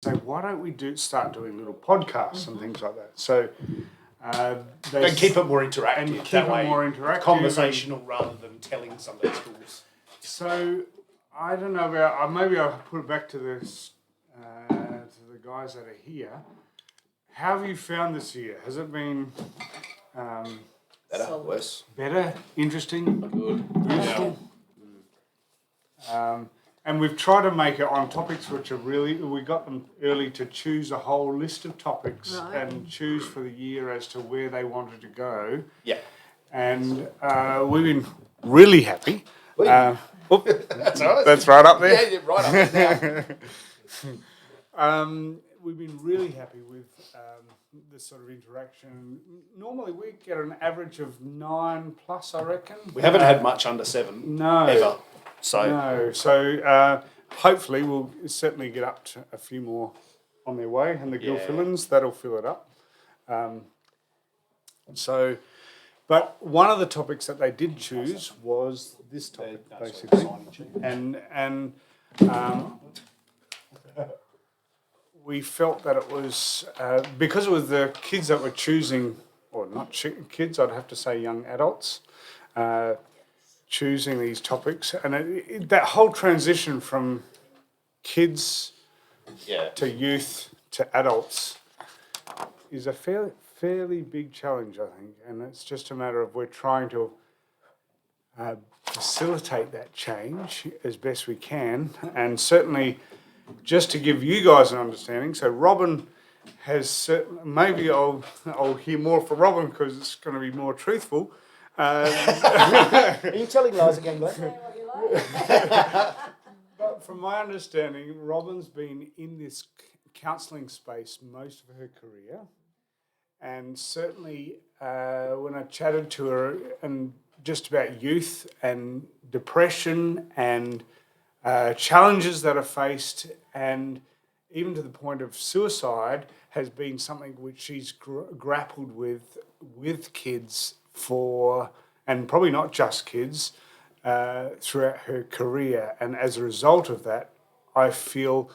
say, why don't we start doing little podcasts and things like that? So and keep it more interactive. Conversational rather than telling somebody schools. So I don't know about. Maybe I'll put it back to this to the guys that are here. How have you found this year? Has it been Better, worse, better, interesting, good, useful? And we've tried to make it on topics which are we got them early to choose a whole list of topics and choose for the year as to where they wanted to go. Yeah. And we've been really happy. That's all right. That's right up there. Yeah, right up there. We've been really happy with this sort of interaction. Normally we get an average of 9+, I reckon. We haven't had much under 7. No. Ever. So hopefully we'll certainly get up to a few more on their way, and the Gilfillans, that'll fill it up. But one of the topics that they did choose was this topic, basically. And we felt that it was, because it was the kids that were choosing, or not kids, I'd have to say young adults, choosing these topics. And that whole transition from kids to youth to adults is a fairly big challenge, I think. And it's just a matter of we're trying to facilitate that change as best we can. And certainly, just to give you guys an understanding, so Robin has, maybe I'll hear more from Robin because it's going to be more truthful. Are you telling lies again, Glenn? But from my understanding, Robin's been in this counselling space most of her career. And certainly when I chatted to her and just about youth and depression and challenges that are faced, and even to the point of suicide, has been something which she's grappled with kids and probably not just kids, throughout her career. And as a result of that, I feel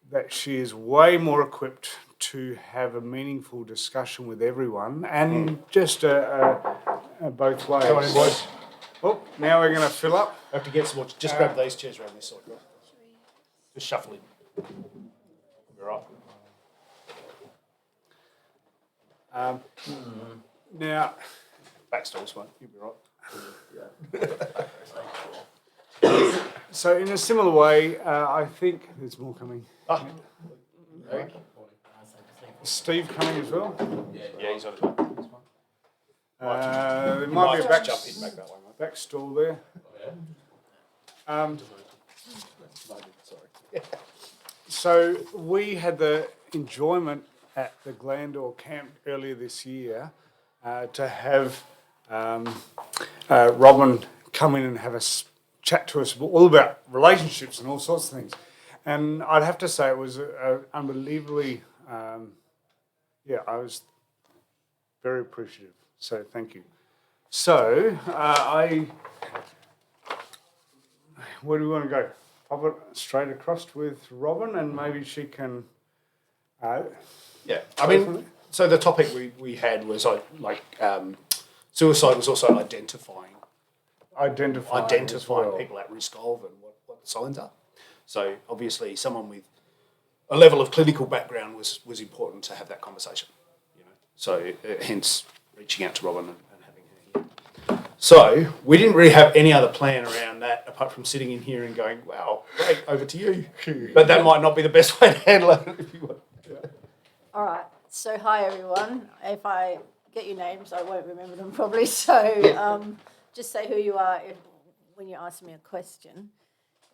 that she is way more equipped to have a meaningful discussion with everyone, and just both ways. Come on in, boys. Oh, now we're going to fill up. I have to get some more. Just grab those chairs around this side. Just shuffle in. You're right. Now, back stalls, mate. You'll be right. So in a similar way, I think there's more coming. Steve coming as well. Yeah, he's on his way. There might be a back stall there. So we had the enjoyment at the Glandor camp earlier this year to have Robin come in and have a chat to us all about relationships and all sorts of things. And I'd have to say it was unbelievably, I was very appreciative. So thank you. So where do we want to go? Pop it straight across with Robin, and maybe she can. I mean, so the topic we had was suicide was also identifying people at risk of, and what the signs are. So obviously, someone with a level of clinical background was important to have that conversation. So hence reaching out to Robin and having her here. So we didn't really have any other plan around that apart from sitting in here and going, "Wow, great, over to you." But that might not be the best way to handle it. If you want. All right. So hi everyone. If I get your names, I won't remember them probably. So just say who you are when you ask me a question.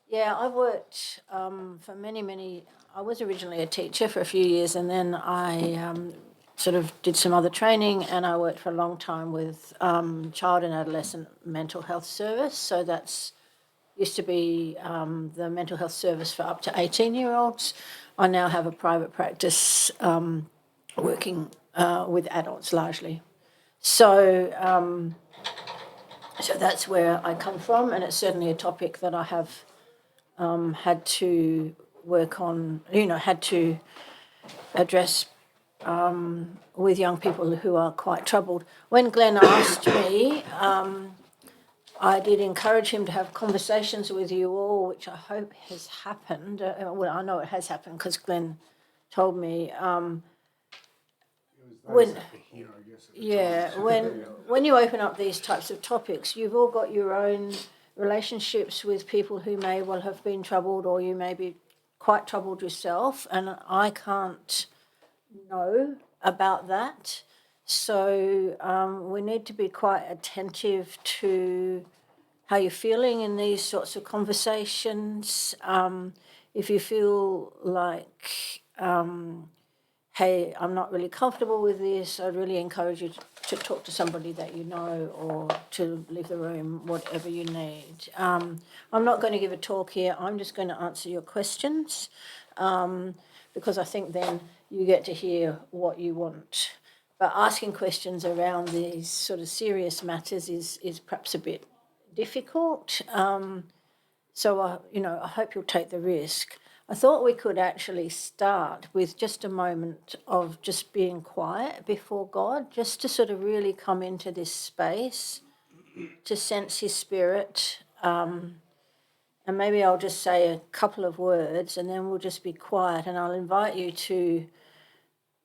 Yeah, I've worked for many. I was originally a teacher for a few years, and then I sort of did some other training, and I worked for a long time with child and adolescent mental health service. So that's used to be the mental health service for up to 18-year-olds. I now have a private practice working with adults largely. So that's where I come from, and it's certainly a topic that I have had to work on, had to address with young people who are quite troubled. When Glenn asked me, I did encourage him to have conversations with you all, which I hope has happened. Well, I know it has happened because Glenn told me. When, here, I guess. yeah, when you open up these types of topics, you've all got your own relationships with people who may well have been troubled, or you may be quite troubled yourself, and I can't know about that. So we need to be quite attentive to how you're feeling in these sorts of conversations. If you feel like, hey, I'm not really comfortable with this, I'd really encourage you to talk to somebody that you know, or to leave the room, whatever you need. I'm not going to give a talk here. I'm just going to answer your questions, because I think then you get to hear what you want. But asking questions around these sort of serious matters is perhaps a bit difficult. So, I hope you'll take the risk. I thought we could actually start with just a moment of just being quiet before God, just to sort of really come into this space, to sense His Spirit. And maybe I'll just say a couple of words and then we'll just be quiet, and I'll invite you to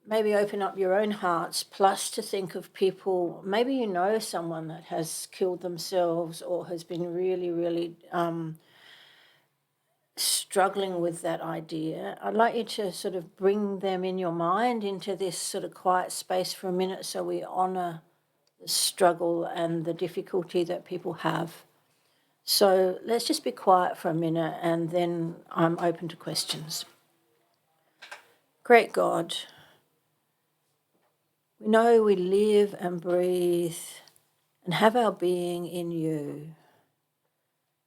maybe open up your own hearts, plus to think of people, maybe you know someone that has killed themselves or has been really, really struggling with that idea. I'd like you to sort of bring them in your mind into this sort of quiet space for a minute, so we honour the struggle and the difficulty that people have. So let's just be quiet for a minute, and then I'm open to questions. Great God, we know we live and breathe and have our being in you.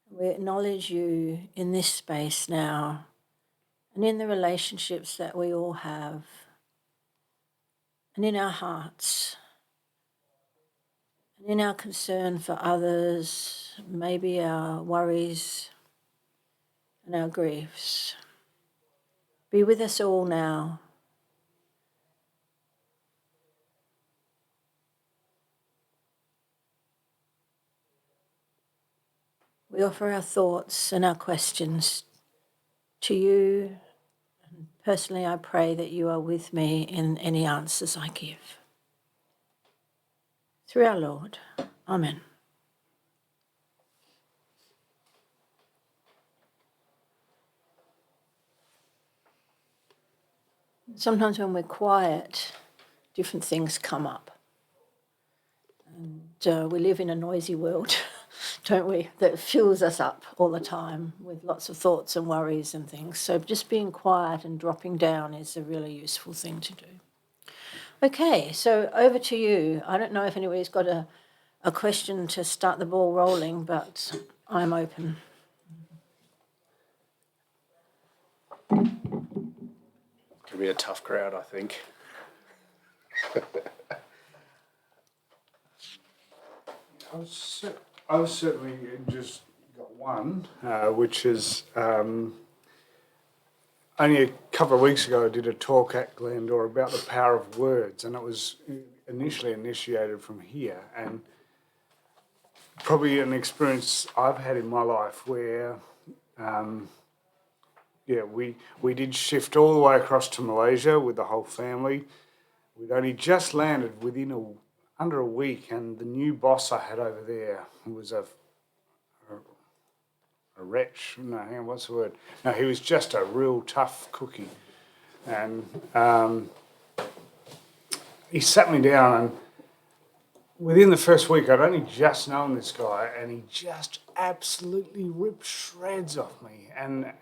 We acknowledge you in this space now, and in the relationships that we all have, and in our hearts, and in our concern for others, maybe our worries and our griefs. Be with us all now. We offer our thoughts and our questions to you. And personally, I pray that you are with me in any answers I give. Through our Lord. Amen. Sometimes when we're quiet, different things come up. And we live in a noisy world, don't we, that fills us up all the time with lots of thoughts and worries and things. So just being quiet and dropping down is a really useful thing to do. Okay, so over to you. I don't know if anybody's got a question to start the ball rolling, but I'm open. Could be a tough crowd, I think. I've certainly just got one, which is only a couple of weeks ago I did a talk at Glendore about the power of words, and it was initially initiated from here, and probably an experience I've had in my life where we did shift all the way across to Malaysia with the whole family. We'd only just landed within under a week, and the new boss I had over there was a wretch. No, hang on, what's the word? No, he was just a real tough cookie. And he sat me down, and within the first week, I'd only just known this guy, and he just absolutely ripped shreds off me. And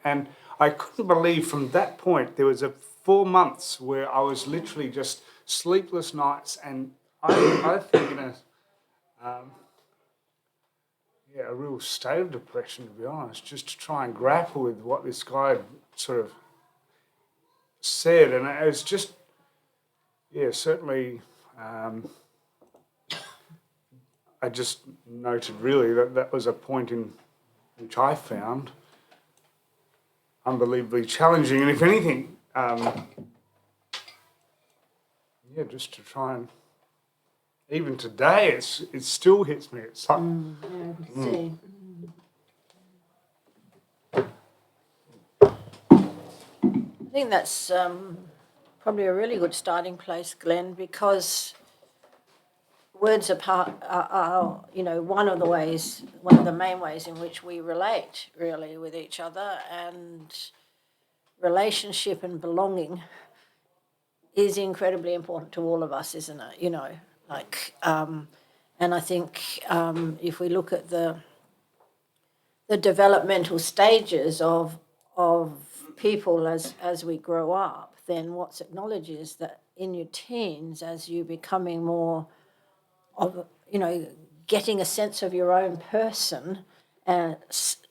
I couldn't believe from that point, there was 4 months where I was literally just sleepless nights, and I think in a real state of depression, to be honest, just to try and grapple with what this guy had sort of said. And it was just, certainly, I just noted really that was a point in which I found unbelievably challenging. And if anything, just to try and, even today, it still hits me. It's like, I can see. I think that's probably a really good starting place, Glenn, because words are one of the main ways in which we relate really with each other, and relationship and belonging is incredibly important to all of us, isn't it? And I think if we look at the developmental stages of people as we grow up, then what's acknowledged is that in your teens, as you're becoming more of, getting a sense of your own person, and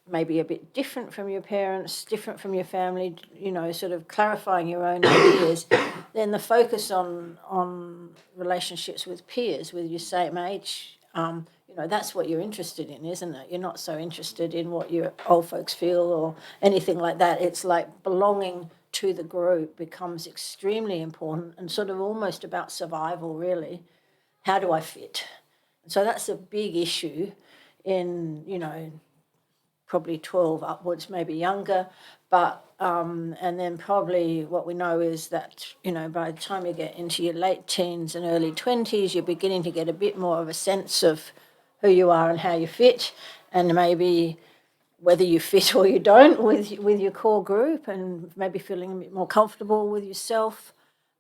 maybe a bit different from your parents, different from your family, sort of clarifying your own ideas, then the focus on relationships with peers, with your same age, that's what you're interested in, isn't it? You're not so interested in what your old folks feel or anything like that. It's like belonging to the group becomes extremely important and sort of almost about survival, really. How do I fit? So that's a big issue in, probably 12 upwards, maybe younger. But, and then probably what we know is that, by the time you get into your late teens and early 20s, you're beginning to get a bit more of a sense of who you are and how you fit, and maybe whether you fit or you don't with your core group, and maybe feeling a bit more comfortable with yourself.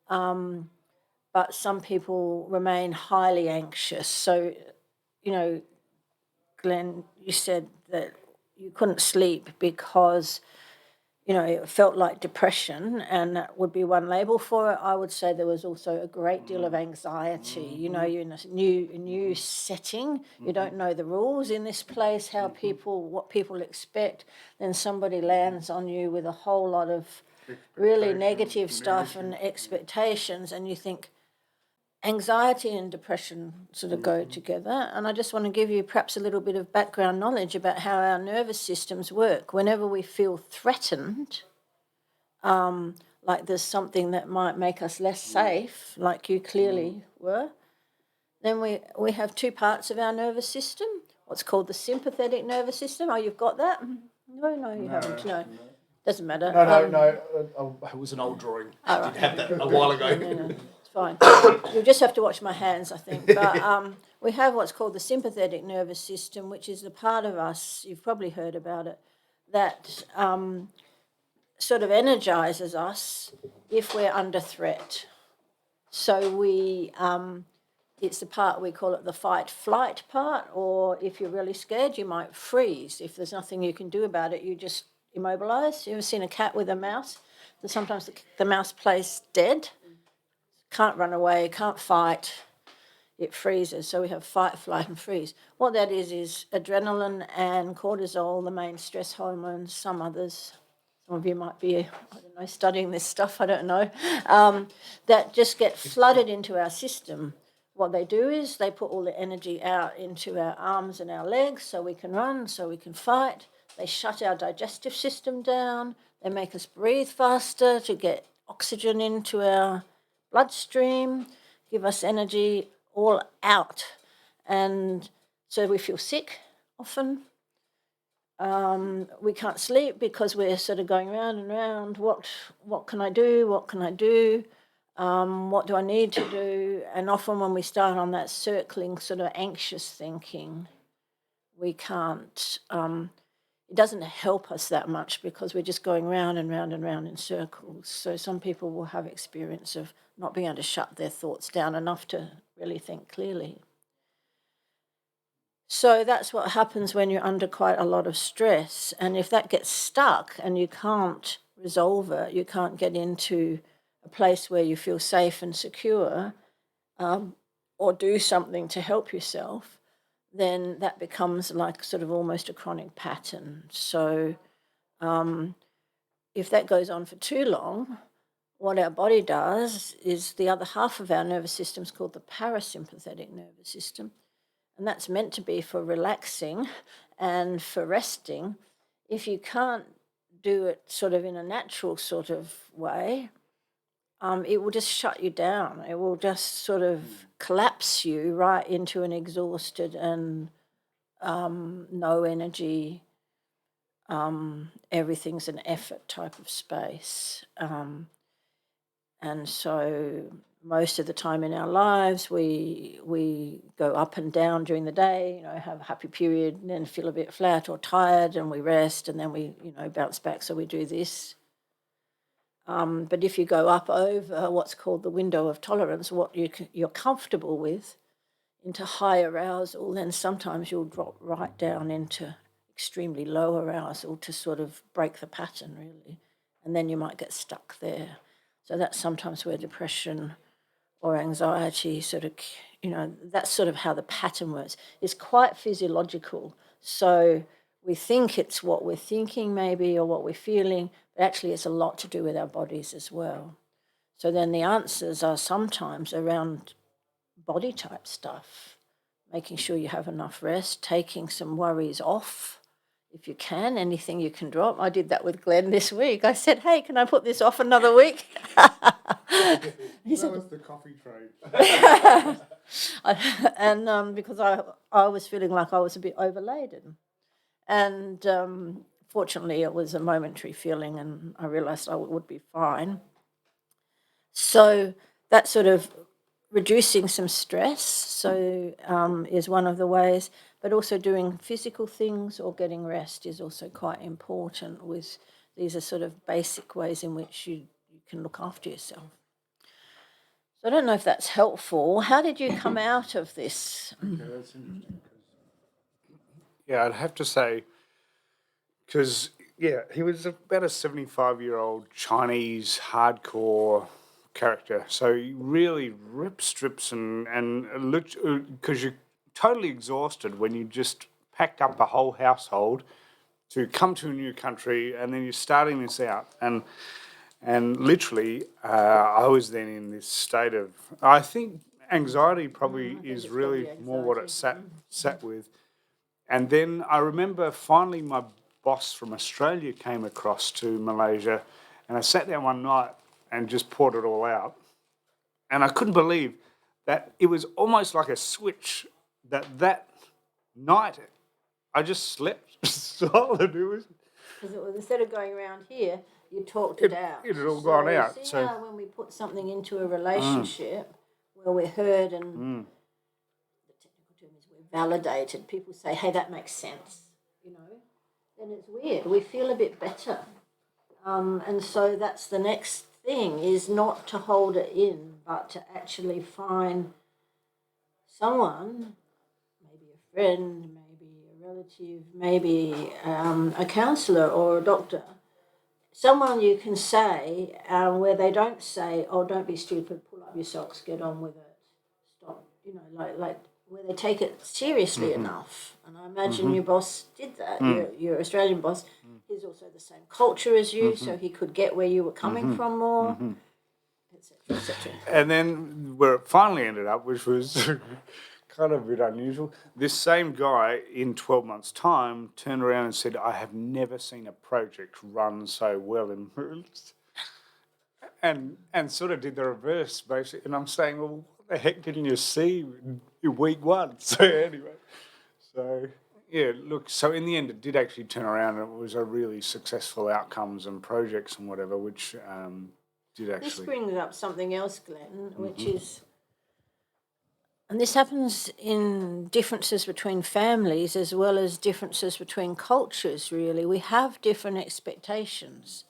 But some people remain highly anxious. So, Glenn, you said that you couldn't sleep because, it felt like depression, and that would be one label for it. I would say there was also a great deal of anxiety. You're in a new setting. You don't know the rules in this place, what people expect. Then somebody lands on you with a whole lot of really negative stuff and expectations, and you think, anxiety and depression sort of go together. And I just want to give you perhaps a little bit of background knowledge about how our nervous systems work. Whenever we feel threatened, like there's something that might make us less safe, like you clearly were, then we have two parts of our nervous system, what's called the sympathetic nervous system. Oh, you've got that? No, you haven't. No. Doesn't matter. No. It was an old drawing. I did have that a while ago. No. Fine. You'll just have to watch my hands, I think. But we have what's called the sympathetic nervous system, which is the part of us, you've probably heard about it, that sort of energizes us if we're under threat. So it's the part, we call it the fight-flight part, or if you're really scared, you might freeze. If there's nothing you can do about it, you just immobilize. You ever seen a cat with a mouse? So sometimes the mouse plays dead. Can't run away, can't fight, it freezes. So we have fight, flight, and freeze. What that is adrenaline and cortisol, the main stress hormones, some others. Some of you might be, studying this stuff, I don't know, that just get flooded into our system. What they do is they put all the energy out into our arms and our legs so we can run, so we can fight. They shut our digestive system down. They make us breathe faster to get oxygen into our bloodstream, give us energy all out. And so we feel sick often. We can't sleep because we're sort of going round and round. What can I do? What can I do? What do I need to do? And often when we start on that circling sort of anxious thinking, we can't, it doesn't help us that much because we're just going round and round and round in circles. So some people will have experience of not being able to shut their thoughts down enough to really think clearly. So that's what happens when you're under quite a lot of stress. And if that gets stuck and you can't resolve it, you can't get into a place where you feel safe and secure, or do something to help yourself, then that becomes like sort of almost a chronic pattern. So if that goes on for too long, what our body does is the other half of our nervous system is called the parasympathetic nervous system, and that's meant to be for relaxing and for resting. If you can't do it sort of in a natural sort of way, it will just shut you down. It will just sort of collapse you right into an exhausted and no energy, everything's an effort type of space. And so most of the time in our lives, we go up and down during the day, have a happy period and then feel a bit flat or tired, and we rest, and then we, bounce back. So we do this. But if you go up over what's called the window of tolerance, what you're comfortable with, into high arousal, then sometimes you'll drop right down into extremely low arousal to sort of break the pattern, really. And then you might get stuck there. So that's sometimes where depression or anxiety sort of, that's sort of how the pattern works. It's quite physiological. So we think it's what we're thinking maybe or what we're feeling, but actually it's a lot to do with our bodies as well. So then the answers are sometimes around body type stuff, making sure you have enough rest, taking some worries off if you can, anything you can drop. I did that with Glenn this week. I said, hey, can I put this off another week? He said, was the coffee trade. And because I was feeling like I was a bit overladen. And fortunately, it was a momentary feeling, and I realised I would be fine. So that sort of reducing some stress is one of the ways, but also doing physical things or getting rest is also quite important. These are sort of basic ways in which you can look after yourself. So I don't know if that's helpful. How did you come out of this? Okay, that's interesting. Yeah, I'd have to say, because, he was about a 75-year-old Chinese hardcore character. So he really rips, strips, and because you're totally exhausted when you just packed up a whole household to come to a new country, and then you're starting this out. And literally, I was then in this state of, I think anxiety probably is really more what it sat with. And then I remember finally my boss from Australia came across to Malaysia, and I sat down one night and just poured it all out. And I couldn't believe that it was almost like a switch that night I just slept solid. It was, because instead of going around here, you talked it out. It had all gone out. See how when we put something into a relationship where we're heard and the technical term is we're validated, people say, hey, that makes sense, then it's weird. We feel a bit better. And so that's the next thing, is not to hold it in, but to actually find someone, maybe a friend, maybe a relative, maybe a counsellor or a doctor, someone you can say where they don't say, oh, don't be stupid, pull up your socks, get on with it, stop, like where they take it seriously enough. And I imagine your boss did that, your Australian boss. He's also the same culture as you, so he could get where you were coming from more, etc., etc. And then where it finally ended up, which was kind of a bit unusual, this same guy in 12 months' time turned around and said, I have never seen a project run so well in Moods. And sort of did the reverse, basically. And I'm saying, well, what the heck didn't you see in week one? So anyway, so in the end it did actually turn around, and it was a really successful outcomes and projects and whatever, which did actually... This brings up something else, Glenn, which is, and this happens in differences between families as well as differences between cultures, really. We have different expectations.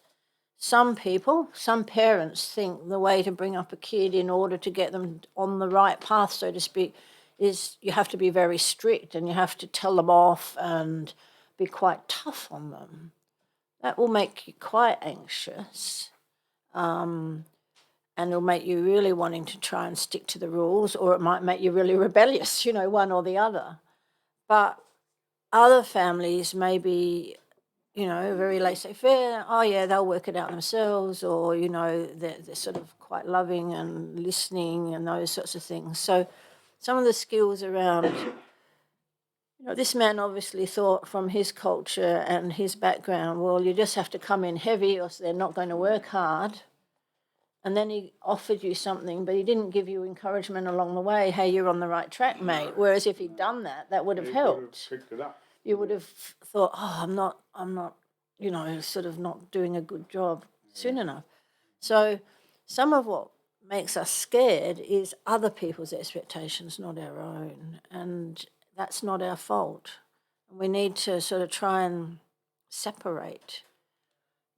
Some parents think the way to bring up a kid in order to get them on the right path, so to speak, is you have to be very strict and you have to tell them off and be quite tough on them. That will make you quite anxious, and it'll make you really wanting to try and stick to the rules, or it might make you really rebellious, one or the other. But other families may be, very laissez-faire. Oh, yeah, they'll work it out themselves, or, they're sort of quite loving and listening and those sorts of things. So some of the skills around, This man obviously thought from his culture and his background, well, you just have to come in heavy or they're not going to work hard. And then he offered you something, but he didn't give you encouragement along the way. Hey, you're on the right track, mate. Whereas if he'd done that, that would have helped. Picked it up. You would have thought, oh, I'm not, sort of not doing a good job soon enough. So some of what makes us scared is other people's expectations, not our own. And that's not our fault. We need to sort of try and separate.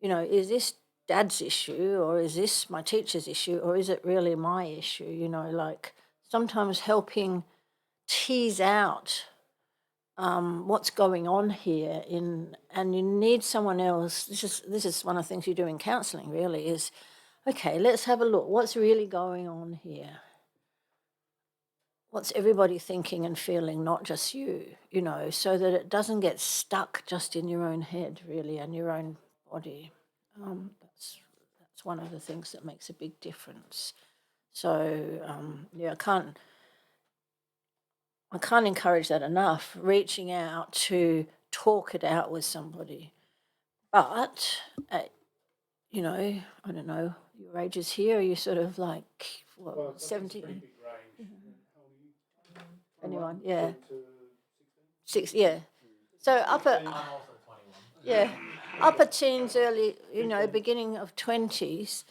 Is this Dad's issue, or is this my teacher's issue, or is it really my issue? Like sometimes helping tease out what's going on here and you need someone else. This is one of the things you do in counselling, really, is, okay, let's have a look. What's really going on here? What's everybody thinking and feeling, not just you, so that it doesn't get stuck just in your own head, really, and your own body. That's one of the things that makes a big difference. So, I can't encourage that enough, reaching out to talk it out with somebody. But, I don't know, your age is here, are you sort of like, 17? Anyone, yeah. 6, yeah. So upper teens, early, beginning of 20s.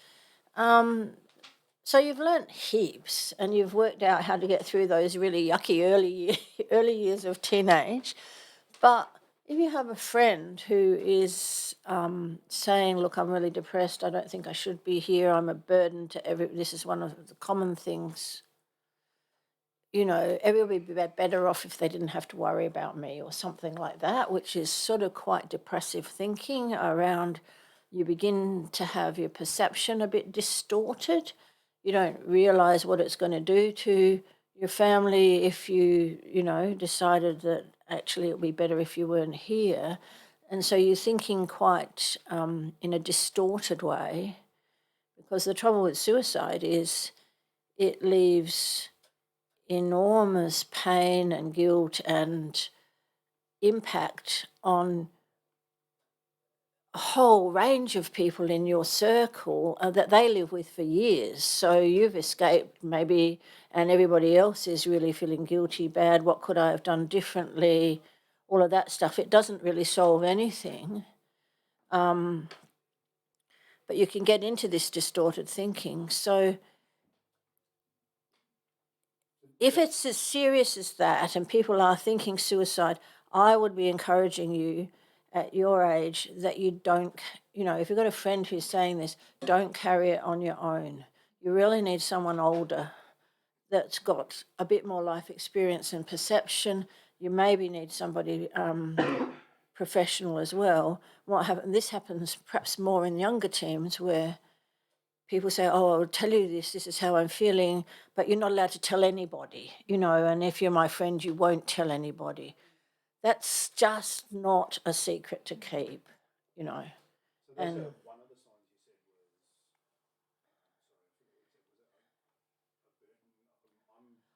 So you've learnt heaps and you've worked out how to get through those really yucky early years of teenage. But if you have a friend who is saying, look, I'm really depressed, I don't think I should be here, I'm a burden to this is one of the common things, everybody would be better off if they didn't have to worry about me or something like that, which is sort of quite depressive thinking around. You begin to have your perception a bit distorted. You don't realise what it's going to do to your family if you, decided that actually it would be better if you weren't here. And so you're thinking quite in a distorted way, because the trouble with suicide is it leaves enormous pain and guilt and impact on a whole range of people in your circle that they live with for years. So you've escaped maybe, and everybody else is really feeling guilty, bad, what could I have done differently, all of that stuff. It doesn't really solve anything. But you can get into this distorted thinking. So if it's as serious as that and people are thinking suicide, I would be encouraging you at your age that you don't, if you've got a friend who's saying this, don't carry it on your own. You really need someone older that's got a bit more life experience and perception. You maybe need somebody professional as well. This happens perhaps more in younger teams where people say, oh, I'll tell you this is how I'm feeling, but you're not allowed to tell anybody, and if you're my friend, you won't tell anybody. That's just not a secret to keep, So and one of the signs you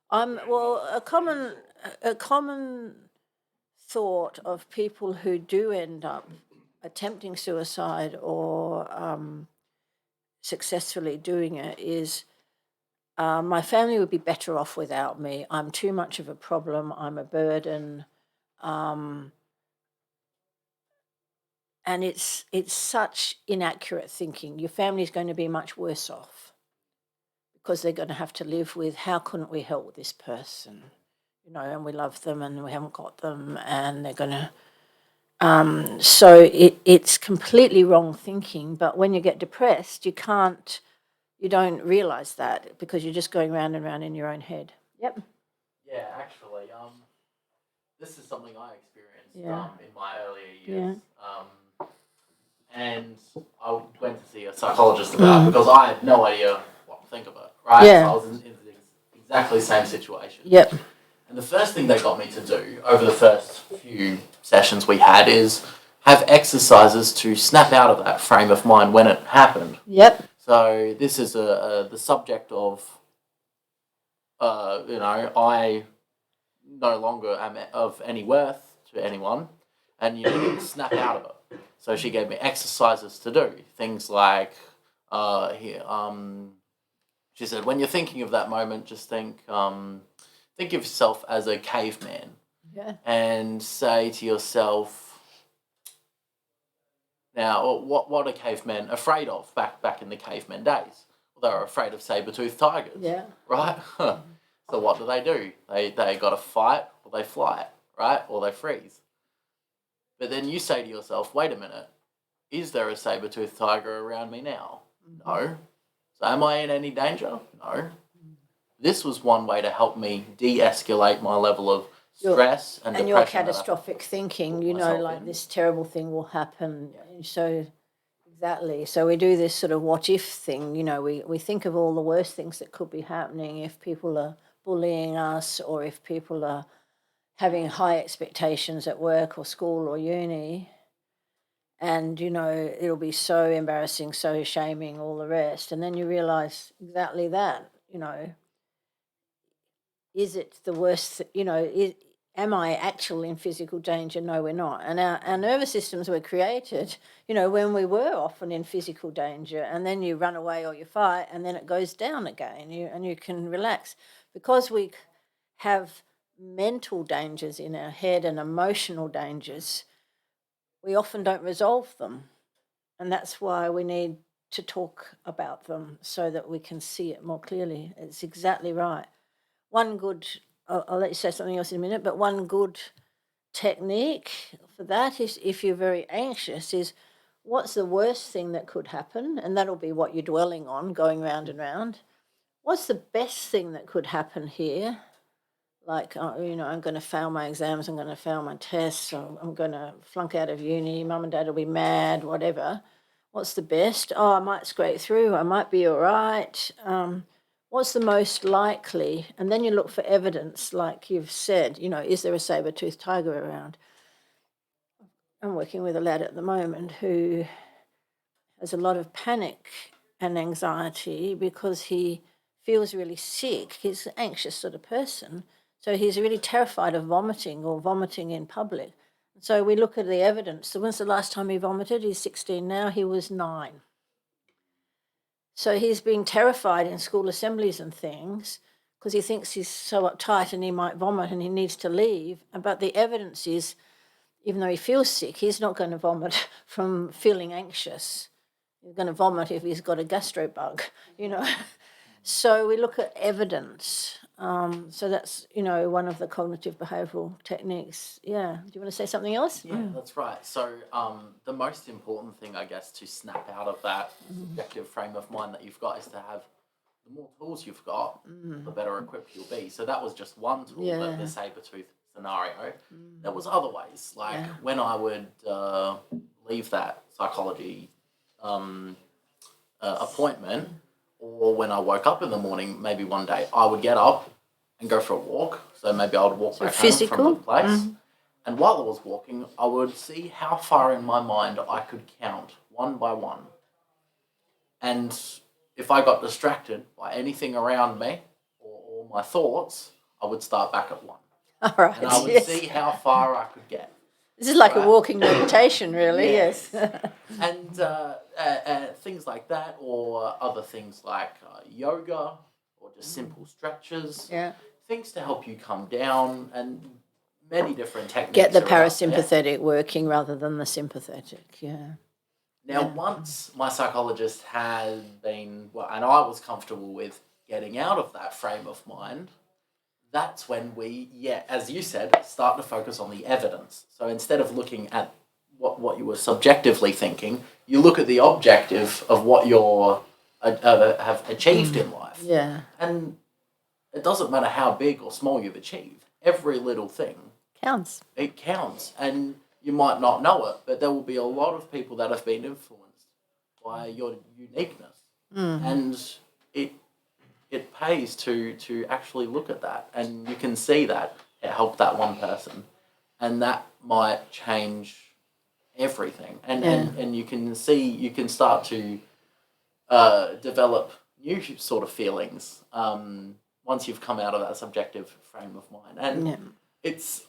said a common thought of people who do end up attempting suicide or successfully doing it is, my family would be better off without me. I'm too much of a problem. I'm a burden. And it's such inaccurate thinking. Your family's going to be much worse off because they're going to have to live with, how couldn't we help this person? And we love them and we haven't got them, and they're going to... so it's completely wrong thinking. But when you get depressed, you don't realise that because you're just going round and round in your own head. Yep. Yeah, actually, this is something I experienced Yeah. In my earlier years. And I went to see a psychologist about it because I had no idea what to think of it, right? Yeah. So I was in the exactly same situation. Yep. And the first thing they got me to do over the first few sessions we had is have exercises to snap out of that frame of mind when it happened. Yep. So this is the subject of, I no longer am of any worth to anyone, and you need to snap out of it. So she gave me exercises to do, things like she said, when you're thinking of that moment, just think of yourself as a caveman, and say to yourself, now, what are cavemen afraid of back in the caveman days? Well, they were afraid of saber-toothed tigers, right? So what do? They got to fight, or they fly, right? Or they freeze. But then you say to yourself, wait a minute, is there a saber-toothed tiger around me now? No. So am I in any danger? No. This was one way to help me de-escalate my level of stress and depression. And your catastrophic thinking, like this terrible thing will happen. So, exactly. So we do this sort of what-if thing. We think of all the worst things that could be happening if people are bullying us, or if people are having high expectations at work or school or uni. And, it'll be so embarrassing, so shaming, all the rest. And then you realise exactly that, is it the worst, am I actually in physical danger? No, we're not. And our nervous systems were created, when we were often in physical danger, and then you run away or you fight, and then it goes down again, and you can relax. Because we have mental dangers in our head and emotional dangers, we often don't resolve them. And that's why we need to talk about them so that we can see it more clearly. It's exactly right. One good, I'll let you say something else in a minute, but one good technique for that is, if you're very anxious, is what's the worst thing that could happen? And that'll be what you're dwelling on, going round and round. What's the best thing that could happen here? Like, I'm going to fail my exams, I'm going to fail my tests, I'm going to flunk out of uni, mum and dad will be mad, whatever. What's the best? Oh, I might scrape through, I might be all right. What's the most likely? And then you look for evidence, like you've said, is there a saber-toothed tiger around? I'm working with a lad at the moment who has a lot of panic and anxiety because he feels really sick. He's an anxious sort of person. So he's really terrified of vomiting or vomiting in public. So we look at the evidence. So when's the last time he vomited? He's 16 now. He was 9. So he's been terrified in school assemblies and things because he thinks he's so uptight and he might vomit and he needs to leave. But the evidence is, even though he feels sick, he's not going to vomit from feeling anxious. He's going to vomit if he's got a gastro bug, So we look at evidence. So that's, one of the cognitive behavioural techniques. Yeah. Do you want to say something else? Yeah, that's right. So the most important thing, I guess, to snap out of that subjective frame of mind that you've got is to have, the more tools you've got, the better equipped you'll be. So that was just one tool, the saber-tooth scenario. There was other ways, like when I would leave that psychology appointment, or when I woke up in the morning, maybe one day I would get up and go for a walk. So maybe I would walk back home from the place. And while I was walking, I would see how far in my mind I could count one by one. And if I got distracted by anything around me or my thoughts, I would start back at 1. All right. And I would see how far I could get. This is like a walking meditation, really, yes. And things like that, or other things like yoga, or just simple stretches. Yeah. Things to help you calm down, and many different techniques. Get the parasympathetic working rather than the sympathetic, Now, once my psychologist had been, and I was comfortable with getting out of that frame of mind, that's when we, as you said, start to focus on the evidence. So instead of looking at what you were subjectively thinking, you look at the objective of what you're have achieved in life. Yeah. And it doesn't matter how big or small you've achieved. Every little thing counts. It counts, and you might not know it, but there will be a lot of people that have been influenced by your uniqueness, and it pays to actually look at that, and you can see that it helped that one person, and that might change everything, and you can see, you can start to develop new sort of feelings once you've come out of that subjective frame of mind. And it's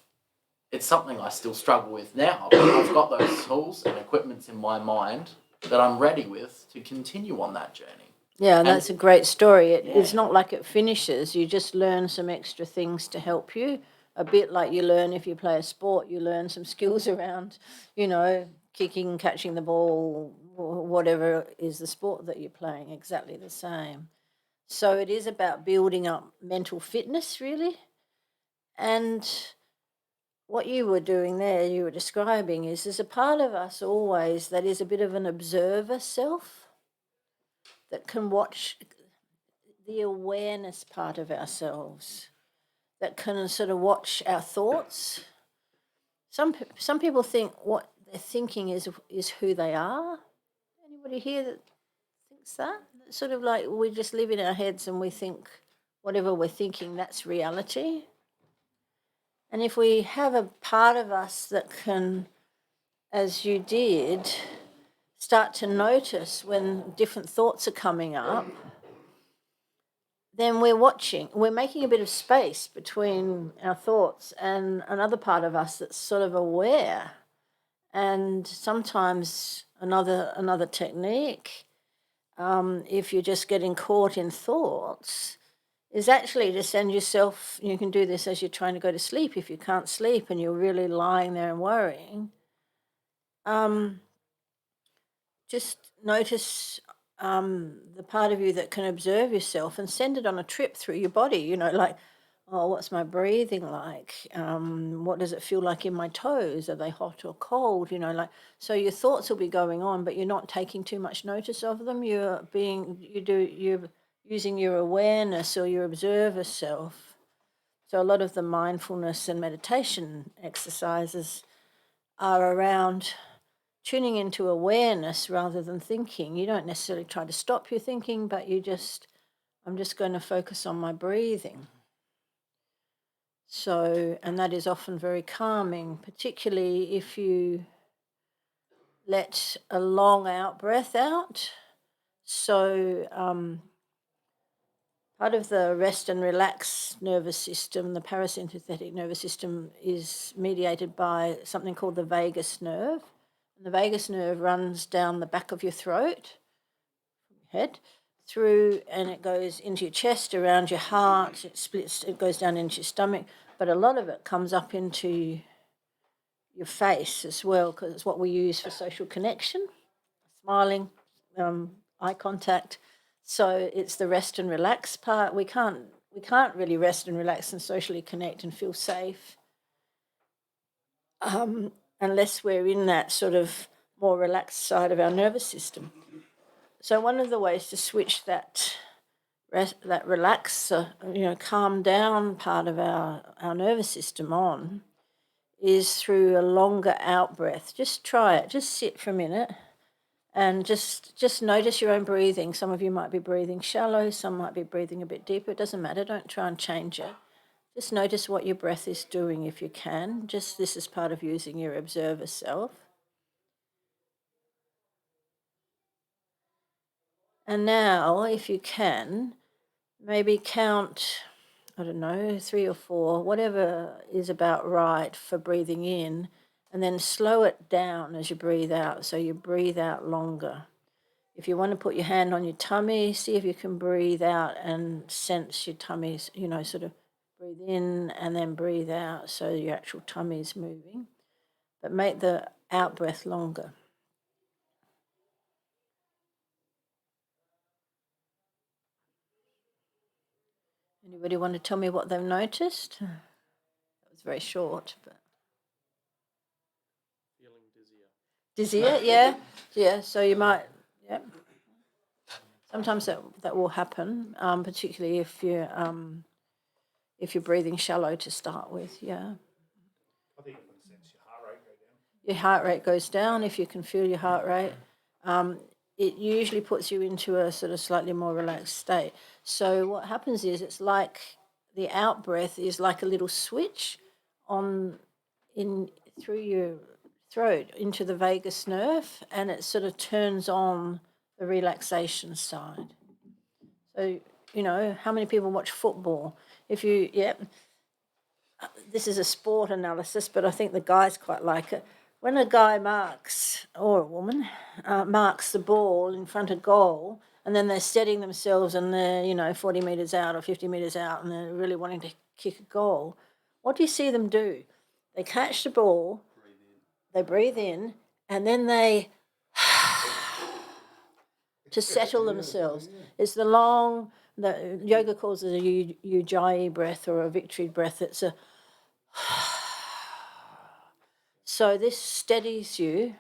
something I still struggle with now, but I've got those tools and equipments in my mind that I'm ready with to continue on that journey. Yeah, that's a great story. It's not like it finishes. You just learn some extra things to help you. A bit like you learn if you play a sport, you learn some skills around, kicking, catching the ball, or whatever is the sport that you're playing, exactly the same. So it is about building up mental fitness, really. And what you were doing there, you were describing, is there's a part of us always that is a bit of an observer self that can watch the awareness part of ourselves, that can sort of watch our thoughts. Some people think what they're thinking is who they are. Anybody here that thinks that? It's sort of like we just live in our heads and we think whatever we're thinking, that's reality. And if we have a part of us that can, as you did, start to notice when different thoughts are coming up, then we're making a bit of space between our thoughts and another part of us that's sort of aware. And sometimes another technique, if you're just getting caught in thoughts, is actually to send yourself, you can do this as you're trying to go to sleep, if you can't sleep and you're really lying there and worrying, just notice the part of you that can observe yourself and send it on a trip through your body, like, oh, what's my breathing like? What does it feel like in my toes? Are they hot or cold? So your thoughts will be going on, but you're not taking too much notice of them. You're using your awareness or your observer self. So a lot of the mindfulness and meditation exercises are around tuning into awareness rather than thinking. You don't necessarily try to stop your thinking, but I'm just going to focus on my breathing. So, and that is often very calming, particularly if you let a long out breath out. So, part of the rest and relax nervous system, the parasympathetic nervous system, is mediated by something called the vagus nerve. And the vagus nerve runs down the back of your throat, head, through, and it goes into your chest, around your heart, it goes down into your stomach, but a lot of it comes up into your face as well, because it's what we use for social connection, smiling, eye contact. So it's the rest and relax part. We can't really rest and relax and socially connect and feel safe unless we're in that sort of more relaxed side of our nervous system. So one of the ways to switch that relax, calm down part of our nervous system on is through a longer out breath. Just try it. Just sit for a minute and just notice your own breathing. Some of you might be breathing shallow, some might be breathing a bit deeper. It doesn't matter. Don't try and change it. Just notice what your breath is doing if you can. Just this is part of using your observer self. And now, if you can, maybe count, 3 or 4, whatever is about right for breathing in, and then slow it down as you breathe out, so you breathe out longer. If you want to put your hand on your tummy, see if you can breathe out and sense your tummy, sort of breathe in and then breathe out so your actual tummy is moving. But make the out breath longer. Anybody want to tell me what they've noticed? That was very short, but... Feeling dizzier. Dizzier, yeah. Yeah, so you might, yeah. Sometimes that will happen, particularly if you're breathing shallow to start with, yeah. I think you can sense your heart rate go down. Your heart rate goes down if you can feel your heart rate. It usually puts you into a sort of slightly more relaxed state. So what happens is it's like the out breath is like a little switch through your throat into the vagus nerve, and it sort of turns on the relaxation side. So, how many people watch football? this is a sport analysis, but I think the guys quite like it. When a guy marks, or a woman, marks the ball in front of goal, and then they're steadying themselves and they're, 40 metres out or 50 metres out and they're really wanting to kick a goal, what do you see them do? They catch the ball, they breathe in, and then they to settle themselves. It's the yoga calls it a ujjayi breath or a victory breath. It's a so this steadies you,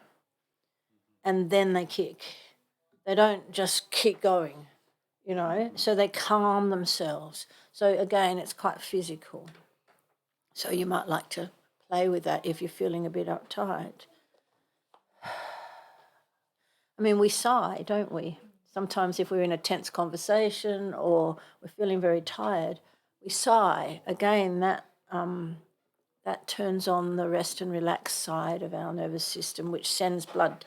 and then they kick. They don't just keep going, so they calm themselves. So again, it's quite physical. So you might like to play with that if you're feeling a bit uptight. I mean, we sigh, don't we? Sometimes if we're in a tense conversation or we're feeling very tired, we sigh. Again, that turns on the rest and relax side of our nervous system, which sends blood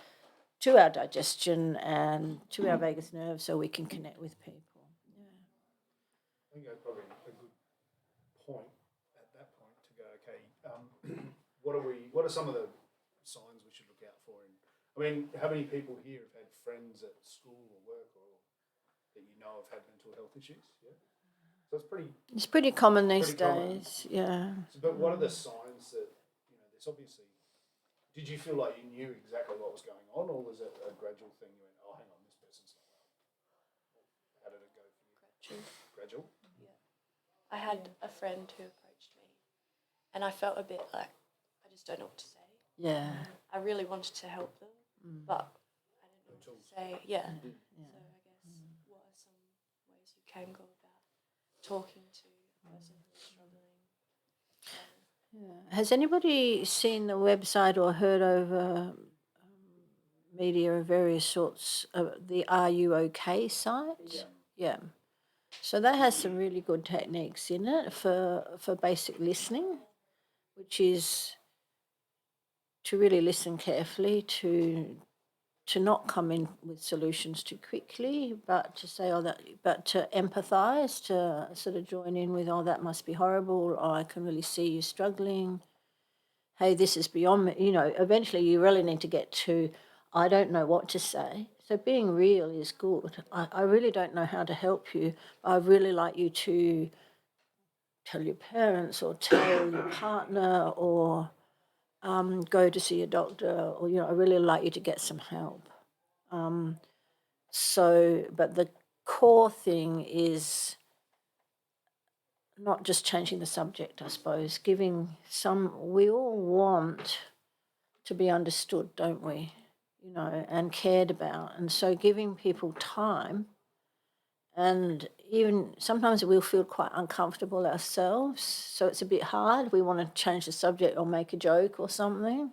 to our digestion and to our vagus nerve so we can connect with people. Yeah. I think that's probably a good point at that point to go, okay, what are some of the signs we should look out for? How many people here have had friends at school or work or that have had mental health issues? Yeah. So it's pretty common these days, yeah. So, but what are the signs that, there's obviously, did you feel like you knew exactly what was going on, or was it a gradual thing? You went, oh, hang on, this person's not well. How did it go for you? Gradual? Yeah. I had a friend who approached me and I felt a bit like, I just don't know what to say. Yeah. I really wanted to help them, but I didn't know what to say. Yeah. So I guess what are some ways you can go about talking to a person who's struggling? Yeah. Has anybody seen the website or heard over media of various sorts of the Are You OK site? Yeah. So that has some really good techniques in it for basic listening, which is to really listen carefully, to not come in with solutions too quickly, but to say, but to empathise, to sort of join in with, that must be horrible, or I can really see you struggling. Hey, this is beyond me. Eventually you really need to get to, I don't know what to say. So being real is good. I really don't know how to help you. I'd really like you to tell your parents or tell your partner or go to see a doctor, or, I really like you to get some help. But the core thing is not just changing the subject, I suppose, we all want to be understood, don't we? And cared about. And so giving people time, and even sometimes we'll feel quite uncomfortable ourselves, so it's a bit hard. We want to change the subject or make a joke or something.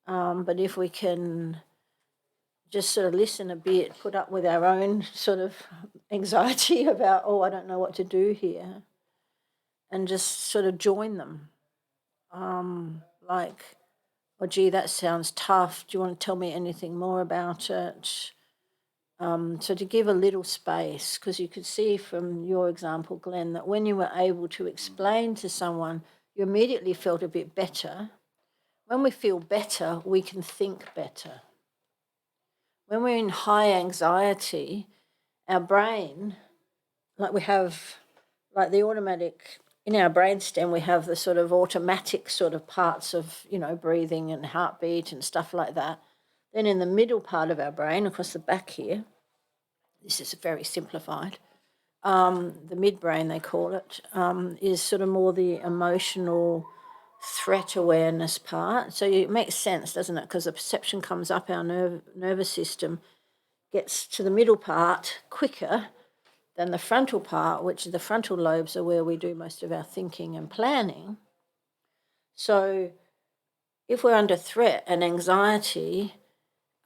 But if we can just sort of listen a bit, put up with our own sort of anxiety about, I don't know what to do here, and just sort of join them. Gee, that sounds tough. Do you want to tell me anything more about it? So to give a little space, because you could see from your example, Glenn, that when you were able to explain to someone, you immediately felt a bit better. When we feel better, we can think better. When we're in high anxiety, our brain, we have, the automatic, in our brainstem, we have the sort of automatic sort of parts of, breathing and heartbeat and stuff like that. Then in the middle part of our brain, across the back here, this is very simplified, the midbrain they call it, is sort of more the emotional threat awareness part. So it makes sense, doesn't it? Because the perception comes up our nervous system, gets to the middle part quicker than the frontal part, which the frontal lobes are where we do most of our thinking and planning. So if we're under threat and anxiety,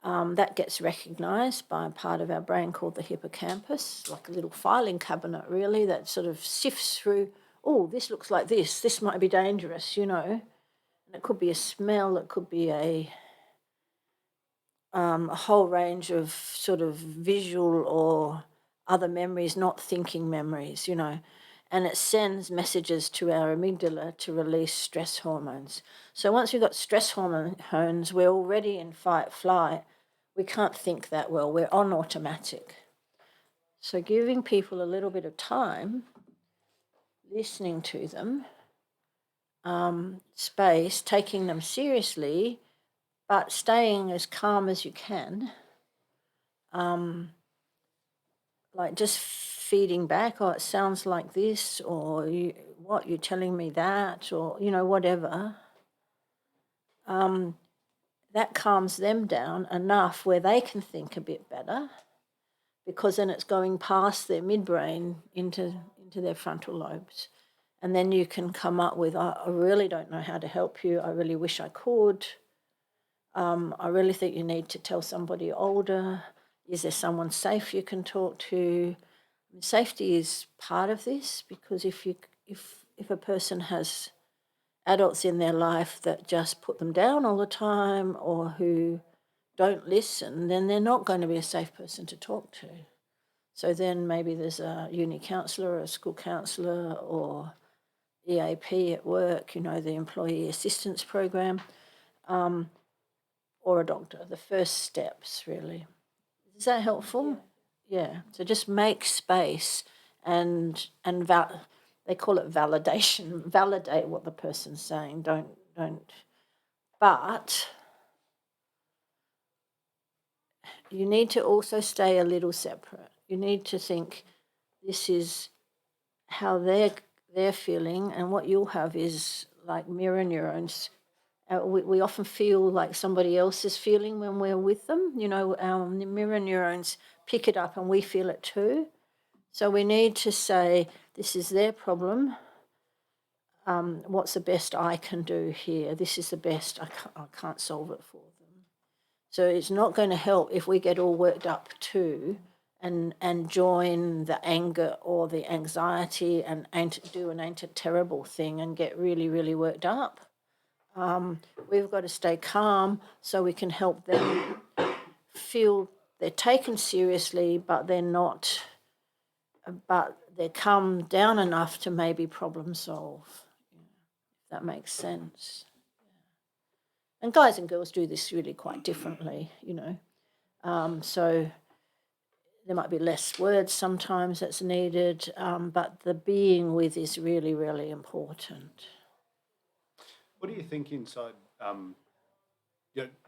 that gets recognised by a part of our brain called the hippocampus, like a little filing cabinet, really, that sort of sifts through, this looks like this might be dangerous, And it could be a smell, it could be a whole range of sort of visual or other memories, not thinking memories, and it sends messages to our amygdala to release stress hormones. So once we've got stress hormones, we're already in fight, flight. We can't think that well. We're on automatic. So giving people a little bit of time, listening to them, space, taking them seriously, but staying as calm as you can, like just feeding back, oh, it sounds like this, or you're telling me that, or, whatever. That calms them down enough where they can think a bit better, because then it's going past their midbrain into their frontal lobes. And then you can come up with, I really don't know how to help you. I really wish I could. I really think you need to tell somebody older. Is there someone safe you can talk to? Safety is part of this, because if a person has adults in their life that just put them down all the time, or who don't listen, then they're not going to be a safe person to talk to. So then maybe there's a uni counsellor or a school counsellor or EAP at work, the Employee Assistance Program, or a doctor, the first steps, really. Is that helpful? Yeah. So just make space and they call it validation. Validate what the person's saying. Don't. But you need to also stay a little separate. You need to think, this is how they're feeling, and what you'll have is like mirror neurons. We often feel like somebody else is feeling when we're with them. Our mirror neurons pick it up and we feel it too. So we need to say, this is their problem. What's the best I can do here? This is the best. I can't solve it for them. So it's not going to help if we get all worked up too and join the anger or the anxiety and do an ain't it terrible thing and get really, really worked up. We've got to stay calm so we can help them feel they're taken seriously, but they're not, but they're calmed down enough to maybe problem solve. If that makes sense. And guys and girls do this really quite differently, so there might be less words sometimes that's needed, but the being with is really, really important. What do you think inside?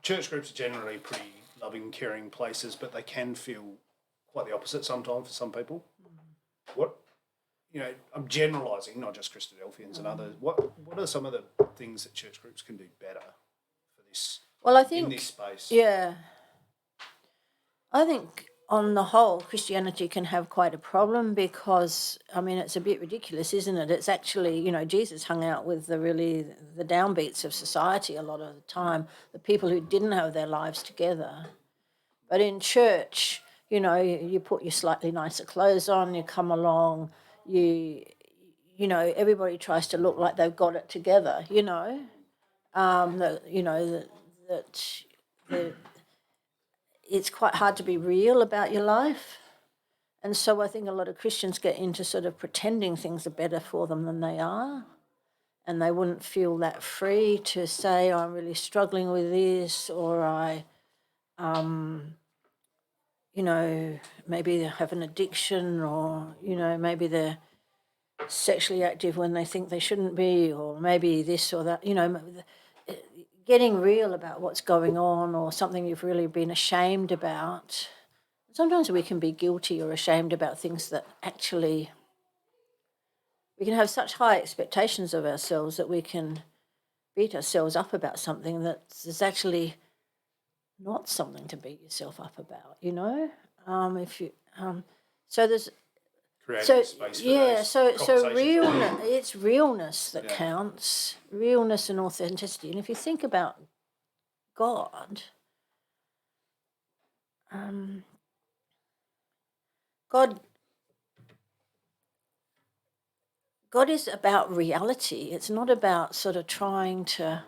Church groups are generally pretty loving, caring places, but they can feel quite the opposite sometimes for some people. What, I'm generalising, not just Christadelphians and others. What are some of the things that church groups can do better for this? Well, I think in this space. Yeah, I think on the whole, Christianity can have quite a problem because, it's a bit ridiculous, isn't it? It's actually, Jesus hung out with the downbeats of society a lot of the time, the people who didn't have their lives together. But in church, you put your slightly nicer clothes on, you come along, everybody tries to look like they've got it together, it's quite hard to be real about your life. And so I think a lot of Christians get into sort of pretending things are better for them than they are. And they wouldn't feel that free to say, I'm really struggling with this, or maybe they have an addiction, or, maybe they're sexually active when they think they shouldn't be, or maybe this or that, getting real about what's going on, or something you've really been ashamed about. Sometimes we can be guilty or ashamed about things that actually, we can have such high expectations of ourselves that we can beat ourselves up about something that is actually not something to beat yourself up about, so there's so realness, it's realness that counts, realness and authenticity. And if you think about God, God is about reality. It's not about sort of trying to,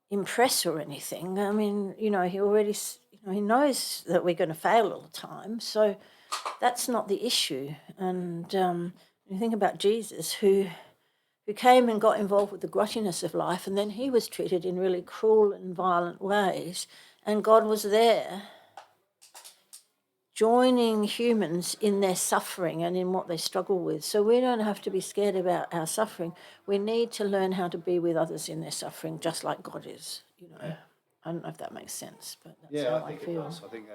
impress or anything. I mean, he already, he knows that we're going to fail all the time. So that's not the issue. And you think about Jesus, who came and got involved with the grottiness of life, and then he was treated in really cruel and violent ways, and God was there joining humans in their suffering and in what they struggle with. So we don't have to be scared about our suffering. We need to learn how to be with others in their suffering, just like God is, I don't know if that makes sense, but that's how I feel. It does. I think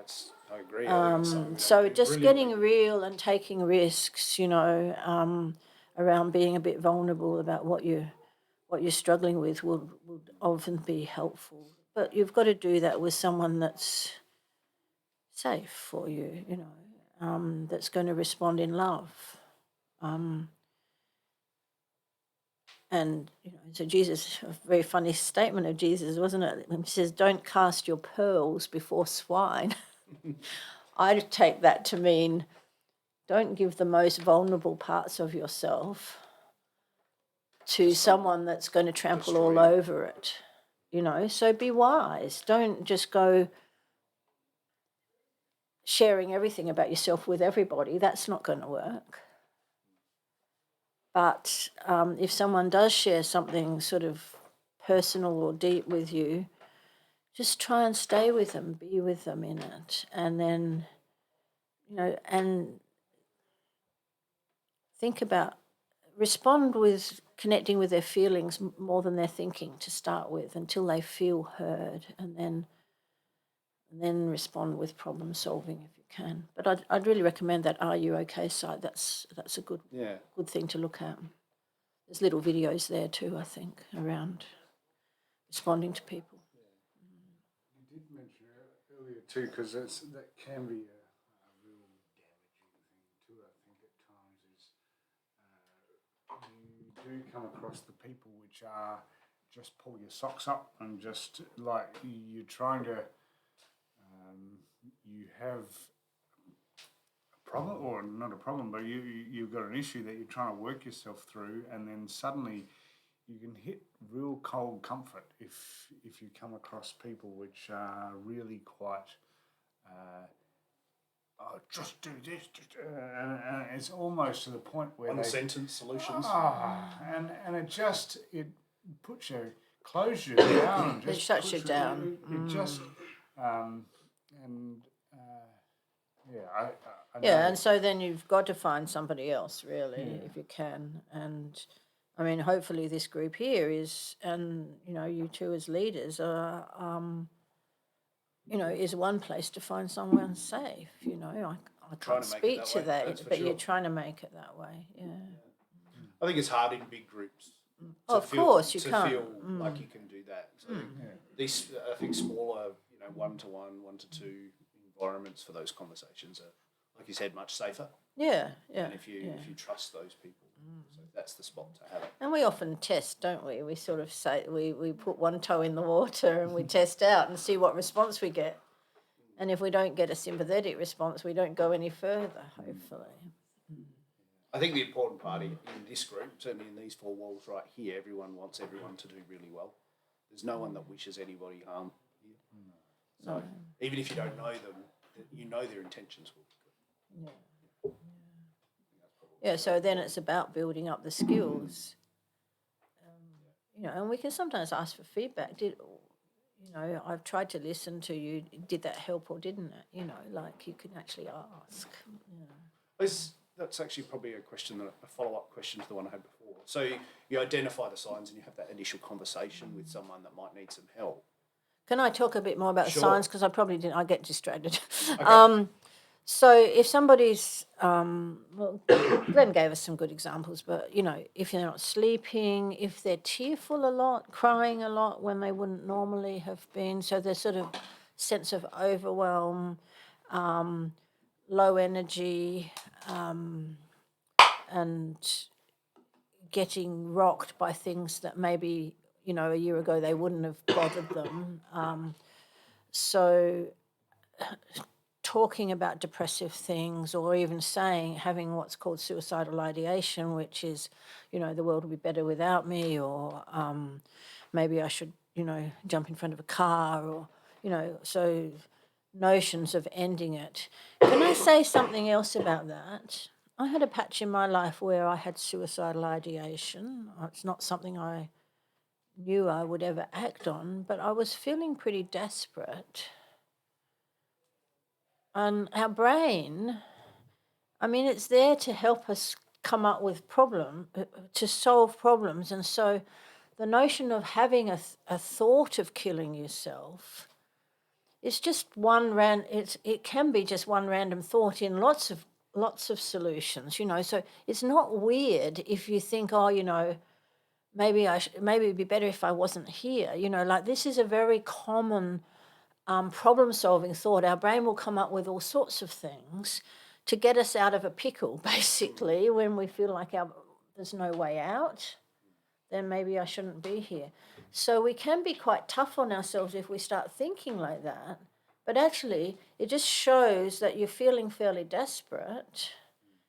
I agree. I think it's So just getting real and taking risks, around being a bit vulnerable about what you're struggling with would often be helpful. But you've got to do that with someone that's safe for you, that's going to respond in love. And, so Jesus, a very funny statement of Jesus, wasn't it? He says, don't cast your pearls before swine. I'd take that to mean don't give the most vulnerable parts of yourself to someone that's going to trample all over it, So be wise. Don't just go sharing everything about yourself with everybody. That's not going to work. But if someone does share something sort of personal or deep with you, just try and stay with them, be with them in it, and then, and think about, respond with connecting with their feelings more than their thinking to start with, until they feel heard, and then respond with problem solving if you can. But I'd really recommend that Are You OK site. That's a good thing to look at. There's little videos there too, I think, around responding to people. You did mention earlier too, because that can be a really damaging thing too. I think at times is you do come across the people which are just pull your socks up and just like you're trying to. You have a problem, or not a problem, but you've got an issue that you're trying to work yourself through, and then suddenly you can hit real cold comfort if you come across people which are really quite just do this, and it's almost to the point where one sentence solutions. And it puts you, closes you down, and just it shuts you down. It just and I know. Yeah, and so then you've got to find somebody else, really, if you can. And I mean, hopefully this group here is, and you two as leaders are, is one place to find someone safe. I can't speak to that, but you're trying to make it that way. Yeah. I think it's hard in big groups. Of course, you can't feel like you can do that. So these, I think, smaller, 1-to-1, 1-to-2 environments for those conversations are, like you said, much safer. Yeah. And if you trust those people, so that's the spot to have it. And we often test, don't we? We sort of say we put one toe in the water and we test out and see what response we get. And if we don't get a sympathetic response, we don't go any further, hopefully. I think the important part in this group, certainly in these four walls right here, everyone wants everyone to do really well. There's no one that wishes anybody harm here. So even if you don't know them, you know their intentions will be good. Yeah, so then it's about building up the skills. And we can sometimes ask for feedback. I've tried to listen to you. Did that help or didn't it? Like you can actually ask. That's actually probably a follow-up question to the one I had before. So you identify the signs and you have that initial conversation with someone that might need some help. Can I talk a bit more about the signs? Because I probably didn't. I get distracted. Okay. So if somebody's, Glenn gave us some good examples, but, if they're not sleeping, if they're tearful a lot, crying a lot when they wouldn't normally have been, so there's sort of sense of overwhelm, low energy, and getting rocked by things that maybe, a year ago they wouldn't have bothered them. So talking about depressive things, or even having what's called suicidal ideation, which is, the world will be better without me, or maybe I should jump in front of a car or, so notions of ending it. Can I say something else about that? I had a patch in my life where I had suicidal ideation. It's not something I knew I would ever act on, but I was feeling pretty desperate. And our brain, it's there to help us come up with to solve problems. And so the notion of having a thought of killing yourself is just it can be just one random thought in lots of solutions, So it's not weird if you think, maybe maybe it'd be better if I wasn't here. This is a very common problem-solving thought. Our brain will come up with all sorts of things to get us out of a pickle, basically, when we feel like there's no way out. Then maybe I shouldn't be here. So we can be quite tough on ourselves if we start thinking like that. But actually, it just shows that you're feeling fairly desperate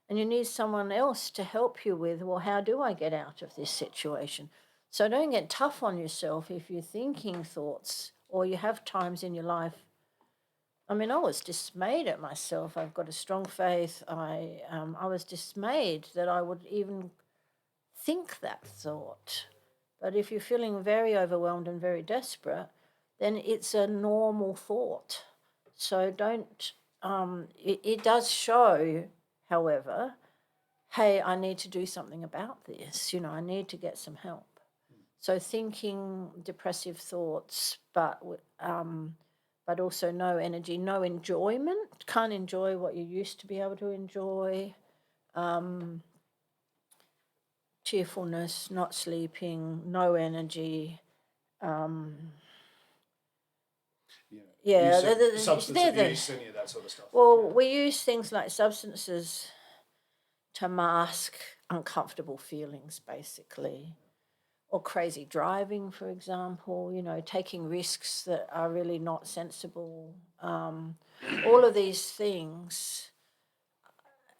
and you need someone else to help you with, well, how do I get out of this situation? So don't get tough on yourself if you're thinking thoughts or you have times in your life. I was dismayed at myself. I've got a strong faith. I was dismayed that I would even think that thought. But if you're feeling very overwhelmed and very desperate, then it's a normal thought. So don't, it does show, however, hey, I need to do something about this. I need to get some help. So thinking depressive thoughts, but also no energy, no enjoyment, can't enjoy what you used to be able to enjoy, cheerfulness, not sleeping, no energy. Substance abuse, any of that sort of stuff. Well, we use things like substances to mask uncomfortable feelings, basically. Or crazy driving, for example, taking risks that are really not sensible. All of these things,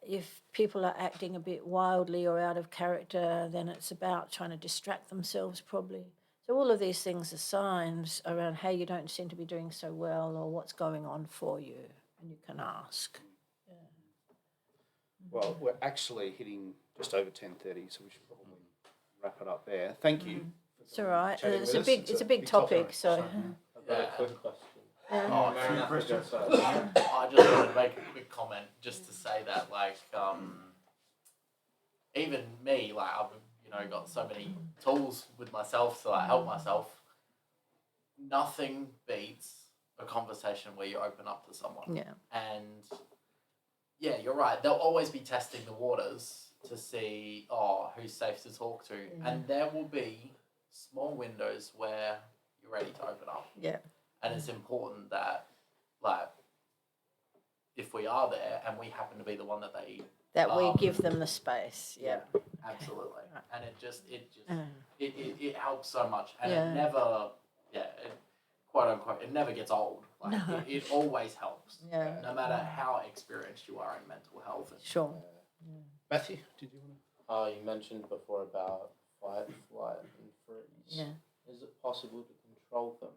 if people are acting a bit wildly or out of character, then it's about trying to distract themselves probably. So all of these things are signs around, hey, you don't seem to be doing so well or what's going on for you, and you can ask. Yeah. Well, we're actually hitting just over 10:30, so we should probably wrap it up there. Thank you. It's all right. It's a big topic, so. I've got a quick question. Yeah. I just wanted to make a quick comment just to say that, even me, I've got so many tools with myself to help myself. Nothing beats a conversation where you open up to someone. Yeah. And yeah, you're right. They'll always be testing the waters to see, who's safe to talk to. Yeah. And there will be small windows where you're ready to open up. Yeah. And it's important that, if we are there and we happen to be the one that they... That we give them the space, yeah. Absolutely. Right. And it helps so much. And it never, quote unquote, it never gets old. It always helps. Yeah. No matter how experienced you are in mental health. Sure. Matthew, did you want to? You mentioned before about fight, flight, and freeze. Yeah. Is it possible to control them?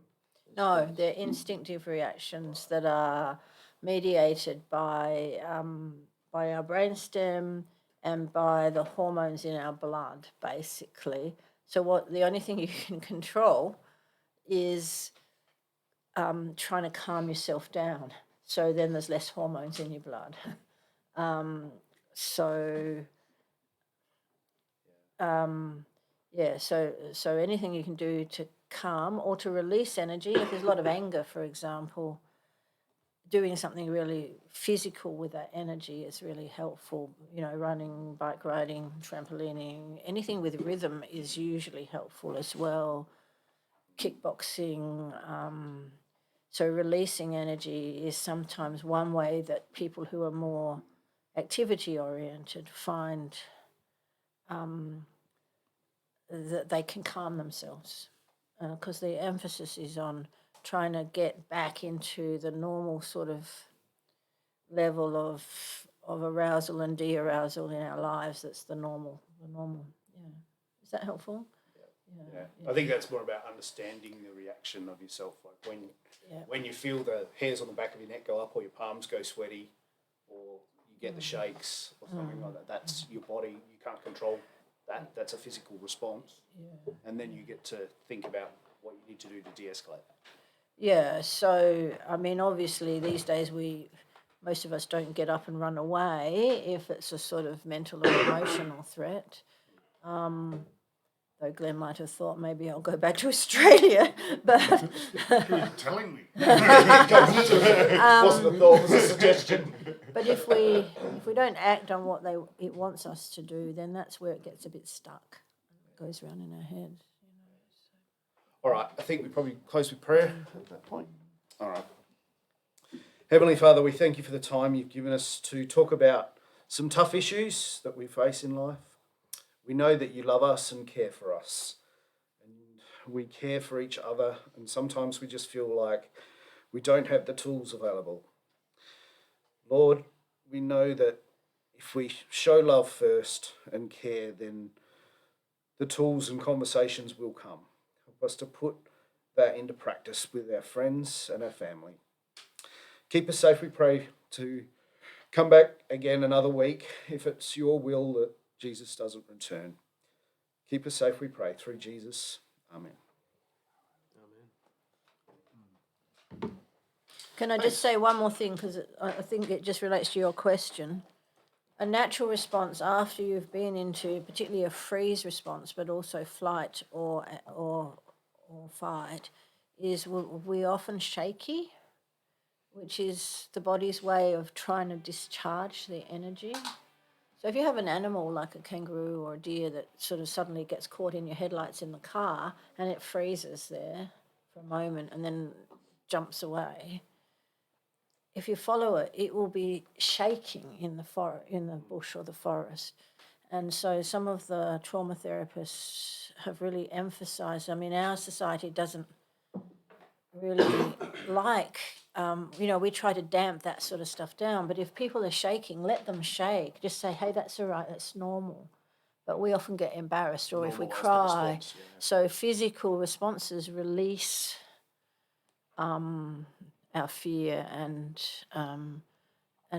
No, they're instinctive reactions that are mediated by our brainstem and by the hormones in our blood, basically. So the only thing you can control is trying to calm yourself down. So then there's less hormones in your blood. So anything you can do to calm or to release energy, if there's a lot of anger, for example, doing something really physical with that energy is really helpful. Running, bike riding, trampolining, anything with rhythm is usually helpful as well. Kickboxing. So releasing energy is sometimes one way that people who are more activity-oriented find that they can calm themselves, because the emphasis is on trying to get back into the normal sort of level of arousal and de-arousal in our lives. That's the normal. Yeah. Is that helpful? I think that's more about understanding the reaction of yourself. Like when you feel the hairs on the back of your neck go up, or your palms go sweaty, or you get the shakes or something like that. That's your body. You can't control that. That's a physical response. And then you get to think about what you need to do to de-escalate that. Yeah, so, I mean, obviously these days most of us don't get up and run away if it's a sort of mental or emotional threat. Though Glenn might have thought maybe I'll go back to Australia, but You're telling me. Wasn't a thought, was a suggestion. but if we don't act on what it wants us to do, then that's where it gets a bit stuck. It goes around in our heads. All right, I think we probably close with prayer at that point. All right. Heavenly Father, we thank you for the time you've given us to talk about some tough issues that we face in life. We know that you love us and care for us, and we care for each other, and sometimes we just feel like we don't have the tools available. Lord, we know that if we show love first and care, then the tools and conversations will come. Help us to put that into practice with our friends and our family. Keep us safe, we pray, to come back again another week if it's your will that Jesus doesn't return. Keep us safe, we pray, through Jesus. Amen. Can I just say one more thing, because I think it just relates to your question. A natural response after you've been into particularly a freeze response, but also flight or fight, is we often shaky, which is the body's way of trying to discharge the energy. So if you have an animal like a kangaroo or a deer that sort of suddenly gets caught in your headlights in the car and it freezes there for a moment and then jumps away, if you follow it, it will be shaking in the bush or the forest. And so some of the trauma therapists have really emphasised, I mean, our society doesn't really like, we try to damp that sort of stuff down, but if people are shaking, let them shake. Just say, hey, that's all right, that's normal. But we often get embarrassed, or if we cry. Response, yeah. So physical responses release our fear, and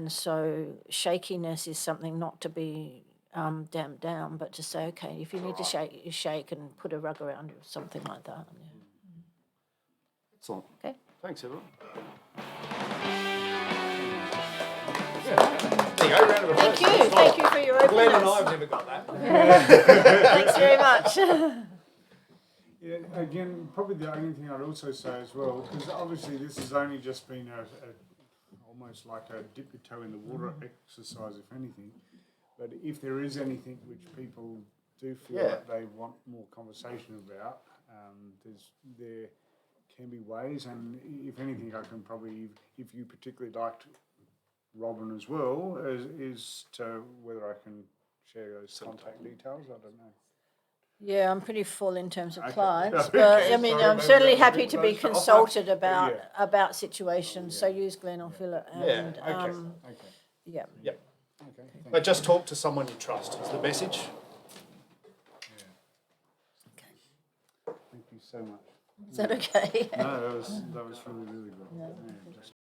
so shakiness is something not to be damped down, but to say, okay, if you need to shake, you shake and put a rug around you or something like that. Yeah. Excellent. Okay. Thanks, everyone. There you go, round of applause. Thank you for your openness. Glenn and I have never got that. Thanks very much. Yeah, again, probably the only thing I'd also say as well, because obviously this has only just been almost like a dip your toe in the water exercise, if anything. But if there is anything which people do feel like they want more conversation about, there can be ways, and if anything, I can probably, if you particularly liked Robin as well, is to whether I can share those contact details. I don't know. Yeah, I'm pretty full in terms of Okay. clients, Okay, but I mean, sorry, I'm maybe certainly that was a happy bit to be close to consulted offer, about situations. So use Glenn or Philip, and Okay. yeah. Yep. Okay. But just talk to someone you trust is the message. Thank you so much. Is that okay? No, that was really, really good. Yeah. Yeah, just